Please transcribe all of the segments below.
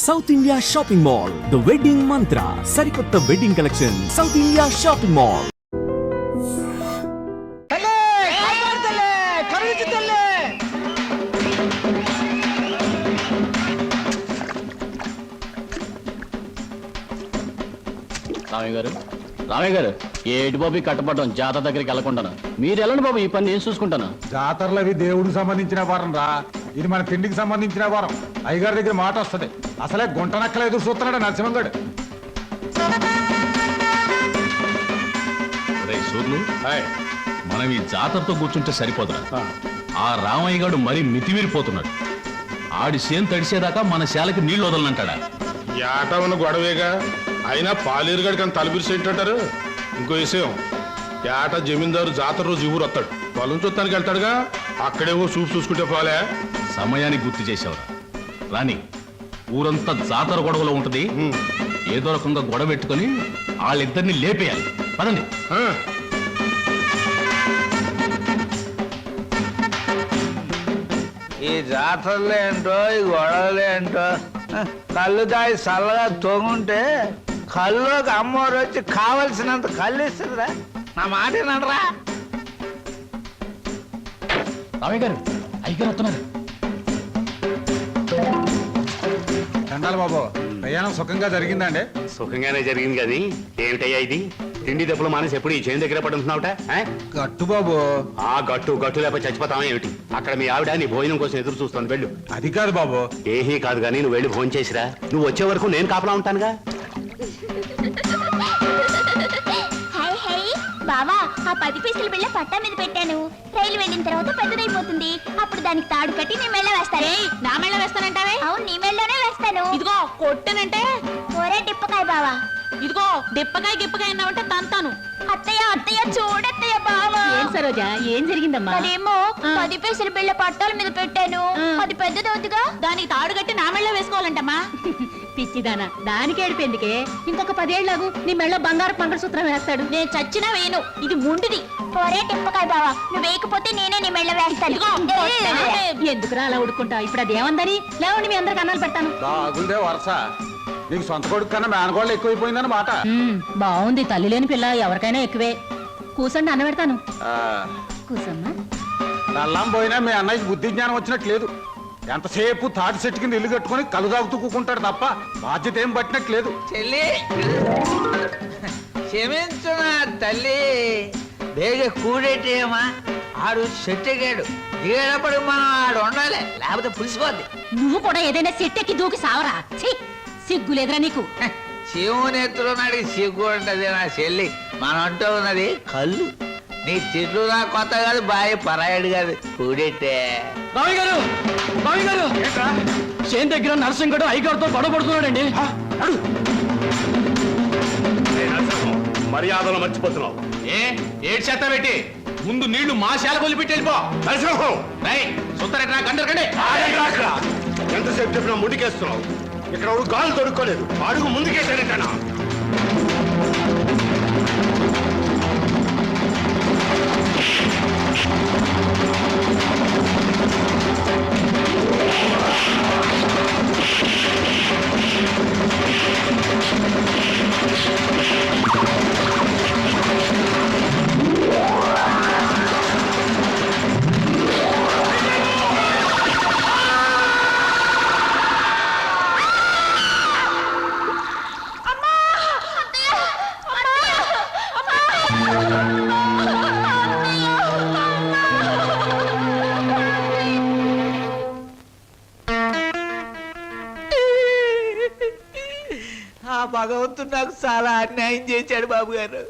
South India shopping mall, the wedding Mantra, సరికొత్త wedding collection, south India shopping mall. Ramayya గారు ఏటి బాబు కట్టపడడం జాతర దగ్గరికి వెళ్ళకుండా మీరు వెళ్ళండి బాబు, ఈ పని నేను చూసుకుంటాను. జాతరలు అవి దేవుడికి సంబంధించిన వారం రా, ఇది మన తిండికి సంబంధించిన వారం. అయ్యగారి దగ్గర మాట వస్తుంది. అసలే గుంట నక్కల ఎదురు చూస్తున్నాడు నరసింహంగడు. సూర్లు మనం ఈ జాతరతో కూర్చుంటే సరిపోదురా. ఆ రామయ్య గారు మరీ మితిమీరిపోతున్నాడు. ఆడి సేను తడిసేదాకా మన శాలకి నీళ్లు వదలనంటాడా? ఏట ఉన్న గొడవేగా, అయినా పాలేరుగాడికి అని తలపిరిసేంటారు. ఇంకో విషయం, ఏట జమీందారు జాతర రోజు ఊరు వస్తాడు, పొలం చూస్తానికి వెళ్తాడుగా, అక్కడేవో చూపు చూసుకుంటే పోలే. సమయానికి గుర్తు చేసేవరా రాని. ఊరంతా జాతర గొడవలో ఉంటది. ఏదో రకంగా గొడవ పెట్టుకుని వాళ్ళిద్దరిని లేపేయాలి. పదండి. ఈ జాతరలు ఏంటో, ఈ గొడవలు ఏంటో, కళ్ళు తాగి చల్లగా తొంగుంటే కళ్ళుకి అమ్మవారు వచ్చి కావలసినంత కళ్ళు ఇస్తుందిరా. నా మాట ఏనంటరా. రామయ్య గారు అయ్యగారు వస్తున్నారు. చండాలి బాబు, ప్రయాణం సుఖంగా జరిగిందండి? సుఖంగానే జరిగింది కానీ ఏమిటయ్యా ఇది? తిండి దెబ్బలు మానేసి ఎప్పుడు ఈ చేను దగ్గర పడుతున్నావుట? గట్టు బాబు. ఆ గట్టు లేకపోతే చచ్చిపోతావా ఏమిటి? అక్కడ మీ ఆవిడ నీ భోజనం కోసం ఎదురు చూస్తాను, వెళ్ళు. అది కాదు బాబు. ఏమీ కాదు కానీ నువ్వు వెళ్ళి భోజనం చేసిరా. నువ్వు వచ్చే వరకు నేను కాపలా ఉంటానుగా. బావా, ఆ 10 పైసలు బిళ్ళ పట్టా మీద పెట్టాను. రైలు వెళ్ళిన తర్వాత పెద్దదైపోతుంది. అప్పుడు దానికి తాడు కట్టి నీ మెళ్ళ వేస్తాను. నా మెళ్ళ వేస్తానంటావే? అవును, నీ మెళ్ళలోనే వేస్తాను. ఇదిగో కొట్టనంటే ఒరే టిప్పకాయ బావా. ఇదిగో డిప్పకాయ గిప్పకాయ అన్నావంటే తంతాను. అత్తయ్య అత్తయ్య చూడత్తయ్య బావా. ఏం సరోజా, ఏం జరిగిందమ్మా? అదేమో 10 పైసలు బిళ్ళ పట్టాల మీద పెట్టాను. అది పెద్దదవుతుగా, దానికి తాడు కట్టి నా మెళ్ళ వేసుకోవాలంటమ్మా. పిచ్చిదానా, దానికి ఏడిపోయిందికే. ఇంకొక 10 ఏళ్లకు నీ మెళ్ళ బంగారు మంగళసూత్రం వేస్తాడు. నేను చచ్చినా వేయను. ఇది ముండిది. ఒరే టిప్పకాయ బావా, నువ్వు వేయకపోతే నేనే నీ మెళ్ళ వేస్తాను. ఎందుకురా అలా ఉడుకుంటా? ఇప్పుడు అది ఏమందని లేవండి, మీ అందరికి అన్నాలు పెడతాను. బాగుందే వరుస. నీకు సొంత కొడుకు కన్నా మేనగోళ్ళు ఎక్కువైపోయిందని మాట. బాగుంది, తల్లి లేని పిల్ల ఎవరికైనా ఎక్కువే. కూసండి, అన్న పెడతాను. కూసమ్మా. నల్లం పోయినా మీ అన్నయ్యకి బుద్ధి జ్ఞానం వచ్చినట్టు లేదు. ఎంతసేపు తాటి చెట్టు కింద ఇల్లు కట్టుకుని కలు తాగుతూ కూకుంటాడు తప్ప బాధ్యత ఏం పట్టినట్లేదు. చెల్లి క్షమించు నా తల్లి. బేగ కూడేటేమా, ఆడు చెట్టెగాడు. దిగేటప్పుడు మనం ఆడు ఉండాలి, లేకపోతే పులిసిపోద్ది. నువ్వు కూడా ఏదైనా చెట్టెక్కి దూకి సావరా. సిగ్గులేదురా నీకు? శివుని ఎత్తులున్నాడు, సిగ్గు ఉంటది నా చెల్లి. మనం అంటూ ఉన్నది కళ్ళు. నీ తిట్లు నా కొత్త కాదు, బాయ్ పరాయడు కాదు. కూడెట్టే రామయ్య గారు, రామయ్య గారు, చేను దగ్గర నరసింహుడు అయ్యగారితో గొడవ పడుతున్నాడండి. మర్యాదలు మర్చిపోతున్నావు. ఏడు చేత పెట్టి ముందు నీళ్లు మా శాల కొలిపెట్టి వెళ్ళిపో. ఎంతసేపు చెప్పినా ముందుకేస్తున్నావు. ఇక్కడ గాలు దొరుకోలేదు, అడుగు ముందుకేసానంటనా? ఆ భగవంతుడు నాకు చాలా అన్యాయం చేశాడు బాబు గారు.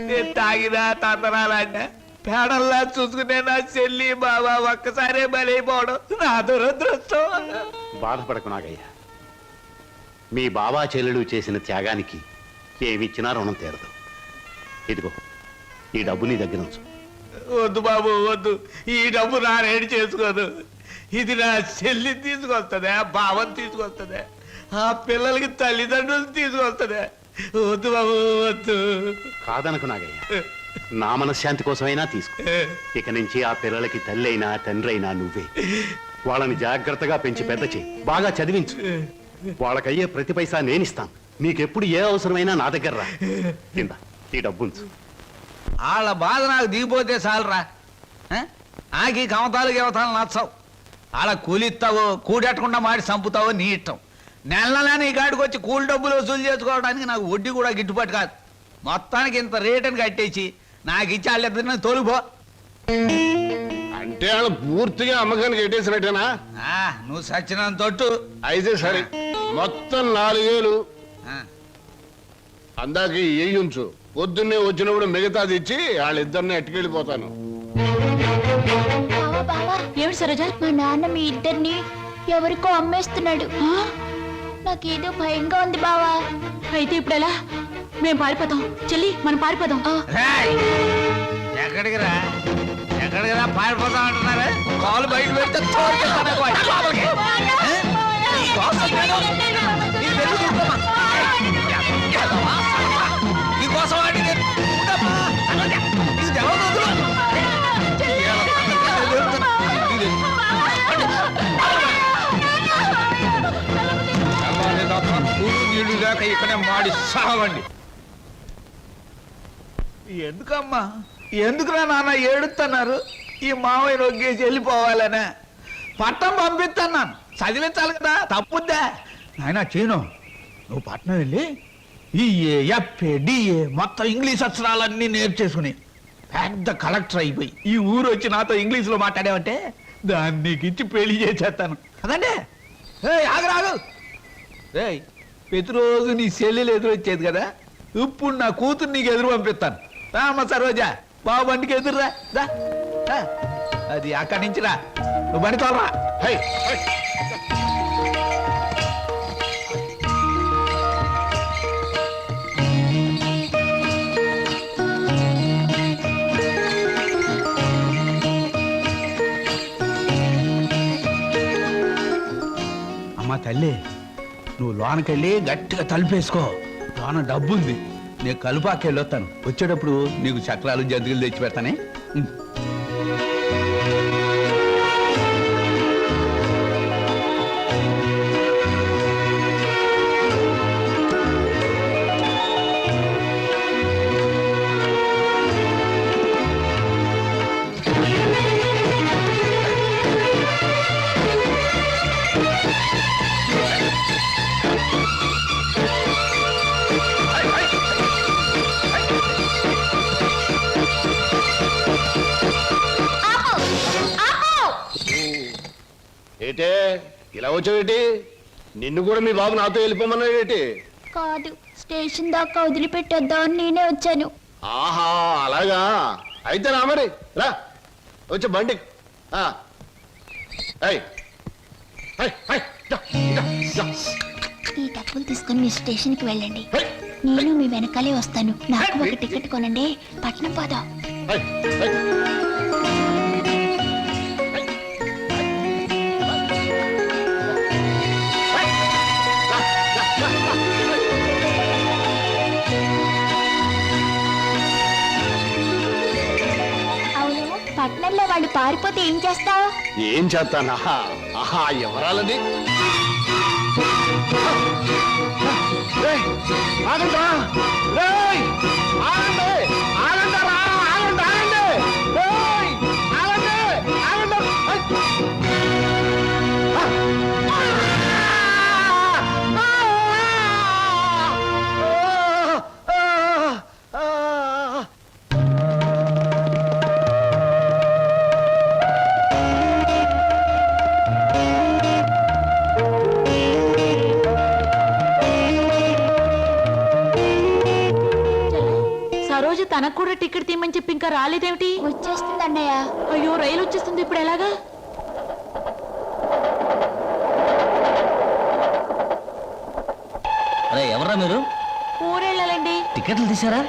నేను తాగినా తందనాలన్నా పేడల్లా చూసుకునే నా చెల్లి బాబా ఒక్కసారే బలైపోవడం నా దురదృష్టం. బాధపడకు నాగయ్య. మీ బాబా చెల్లెలు చేసిన త్యాగానికి ఏమిచ్చినా రుణం తీరదు. ఇదిగో ఈ డబ్బు నీ దగ్గర ఉంచు. వద్దు బాబు వద్దు, ఈ డబ్బు నా రేడి చేసుకోదు. ఇది నా చెల్లి తీసుకొస్తుందా, బావని తీసుకొస్తుందా, ఆ పిల్లలకి తల్లిదండ్రులు తీసుకొస్తుందా? వద్దు బాబు వద్దు. కాదనకు నాగయ్య, నా మనశ్శాంతి కోసమైనా తీసుకో. ఇక నుంచి ఆ పిల్లలకి తల్లి అయినా తండ్రి అయినా నువ్వే. వాళ్ళని జాగ్రత్తగా పెంచి పెద్ద చేయి, బాగా చదివించు. వాళ్ళకయ్యే ప్రతి పైసా నేనిస్తాను. నీకెప్పుడు ఏ అవసరమైనా నా దగ్గర రా. కింద ఈ డబ్బుంచు. వాళ్ళ బాధ నాకు దిగిపోతే చాలరా. నాకు ఈ కమతాలు గవతాలు నచ్చవు. వాళ్ళ కూలిస్తావో కూడెట్టకుండా మాడి చంపుతావో నీ ఇష్టం. నెల నీ కాడికి వచ్చి కూలి డబ్బులు వసూలు చేసుకోవడానికి నాకు వడ్డీ కూడా గిట్టుబాటు కాదు. మొత్తానికి ఇంత రేటుని కట్టేసి నాకు ఇచ్చి వాళ్ళిద్దరిని తోలిపో. అంటే వాళ్ళు పూర్తిగా అమ్మకానికి ఎట్టేసినట్టేనా? నువ్వు సచ్చినంత తొట్టు. అయితే సరే, మొత్తం 4000 అందాక ఉంచు. పొద్దున్నే వచ్చినప్పుడు మిగతాది ఇచ్చి వాళ్ళిద్దరిని ఎట్టుకెళ్ళిపోతాను. బావా బావా, ఏమిటి సరోజ? మా నాన్న మీ ఇద్దరిని ఎవరికో అమ్మేస్తున్నాడు. నాకేదో భయంగా ఉంది బావా. అయితే ఇప్పుడు ఎలా? మేము పారిపోతాం చెల్లి, మనం పారిపోదాం. ఎక్కడికి రా పారిపోతాం అంటున్నారా? కాలు బయట పెడితే తోలుకెళ్తాను ఎక్కువ. లోపలికి. నీ కోసం నేను నీ పెళ్లి చూసుకోమా. నీ కోసం వాడి నేను ఉండమ్మా. నీకు తెలవదు వదులు. నీళ్లు లేక ఇక్కడే మాడి సావండి. ఎందుకమ్మా, ఎందుకురా నాన్న ఏడుస్తున్నారు? ఈ మావయ్య నొగ్గేసి వెళ్ళిపోవాలనే పట్నం పంపిస్తున్నాను. చదివించాలి కదా, తప్పుద్దా? నాయనా చీను, నువ్వు పట్నం వెళ్ళి ఈ ఎఫ్ఏ డిఏ మొత్తం ఇంగ్లీష్ అక్షరాలన్నీ నేర్చేసుకుని పెద్ద కలెక్టర్ అయిపోయి ఈ ఊరు వచ్చి నాతో ఇంగ్లీష్లో మాట్లాడావంటే దాన్ని నీకు ఇచ్చి పెళ్లి చేసేస్తాను. అదండి ఆగరాగు. ప్రతిరోజు నీ చెల్లెలు ఎదురు వచ్చేది కదా, ఇప్పుడు నా కూతురు నీకు ఎదురు పంపిస్తాను. రామ్మ సరోజా, బాబు బండికి ఎదురురా. అది అక్కడి నుంచి రా, నువ్వు బండి తోలరా. అమ్మా తల్లి, నువ్వు లోనకెళ్ళి గట్టిగా తలుపేసుకో. లోన డబ్బు ఉంది. నేను కలుపాకెళ్ళి వస్తాను. వచ్చేటప్పుడు నీకు చక్రాలు జంతికలు తెచ్చి పెడతానే. ఏటే ఇలా వచ్చావేటి? నిన్ను కూడా మీ బాబు నాతో వెళ్ళిపోమన్నాడేటి? కాదు, స్టేషన్ దాకా వదిలిపెట్టొద్దామని నేనే వచ్చాను. ఆహా, అలాగా? అయితే రా మరి, రా వచ్చి బండి. ఈ డబ్బులు తీసుకుని మీ స్టేషన్కి వెళ్ళండి. నేను మీ వెనకాలే వస్తాను. నాకు ఒక టికెట్ కొనండి, పట్నం పోదాం. పట్నంలో వాళ్ళు పారిపోతే ఏం చేస్తావు? ఏం చేస్తానా? ఆహా, ఎవరాలది? సరోజ తనకు కూడా టికెట్ తీయమని చెప్పి ఇంకా రాలేదేమిటి? వచ్చేస్తుంది అన్నయ్య. అయ్యో, రైలు వచ్చేస్తుంది. ఇప్పుడు ఎలాగా? ఎవరా మీరు? ఊరెళ్ళాలండి. టికెట్లు తీసారా?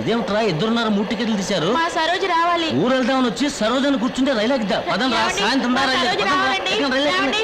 ఇదేమిట్రా, ఇద్దరున్నారు, 3 టికెట్లు తీశారు. మా సరోజ రావాలి. ఊరు వెళ్దామని వచ్చి సరోజని కూర్చుంటే రైలు ఎక్కిద్దా? పదండి రా, సాయంత్రం రా, రైలు. సరోజ రావాలండి. రైలు ఎక్కండి.